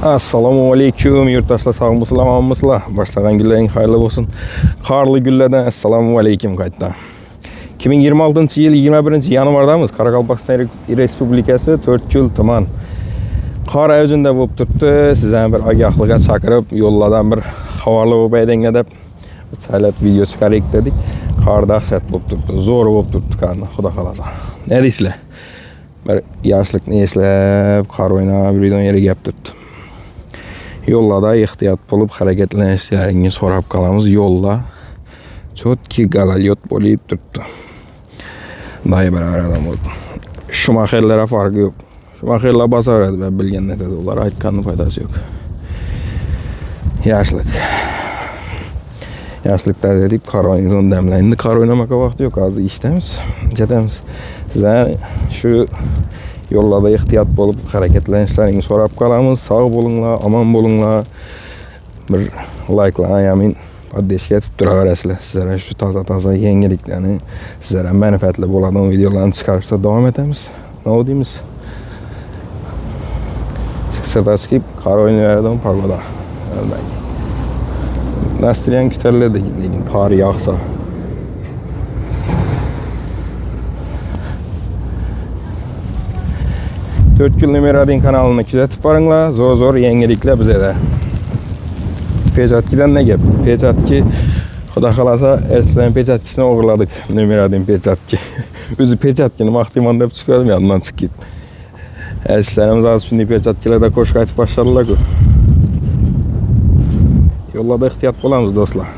Assalamu alaykum yurtdoshlar, sog'misizlar, omonmisizlar? Boshlagan kunlaring xayrli bo'lsin. Qorli kunlardan assalomu alaykum qaytadan. 2026-yil 21-yanvardamiz. Qoraqalpog'iston Respublikasi 4 tuman. Qor avjida bo'lib turibdi. Sizlarni bir ogohlikka chaqirib, yo'llardan bir xabarlar bo'lmaydiga deb saylat video chiqaraylik dedik. Qor dahshat bo'lib turibdi. Zo'r bo'lib turibdi qorni, xudo xolasa. Ne deysizlar? Bir yoshlikni eslab, qor o'ynab, yurgan yeriga gap turibdi. Yollarda ehtiyot bo'lib harakatlanishlaringizni so'rab qolamiz. Yo'llar chotki galalyot bo'lib turibdi. Day bir aradan bo'ldi. Shumaxerlarga farqi yo'q. Shumaxerlar bosaveradi, ben bilgan netadi. Ular aytganning foydasi yo'q. Yoshlikda dedik, qor o'ynaydigan damlaydi. Qor o'ynamaqqa vaqt yo'q, hozir ishdamiz, ketamiz. Sizlar shu yollarda ehtiyot bo'lib harakatlanishlaringizni so'rab qolamiz. Sog' bo'linglar, omon bo'linglar. Bir like'larni yamin podдержка etib turaverasizlar. Sizlarga shu toza yangiliklarni, sizlarga manfaatli bo'ladigan videolarni chiqarishda davom etamiz. Nima deymiz? Sirtga chiqib qor o'ynaydigan pagoda. Настроение ko'tariladi, lekin qor yog'sa. Dörtkül Numeradin kanalını kuzatib boringlar. Zo'r yangiliklar bizda. Pechatkidan ne gap? Pechatki xudo xolasa Erslan Pechatkisini o'g'irladik. Numeradin Pechatki. O'zi Pechatkini maqtayman deb chiqardim, yandan chiqib ketdi. Erslanimiz hozir shunday Pechatkilarda qo'shiq aytib boshladilar-ku. Yo'llarda ehtiyot bo'lamiz do'stlar.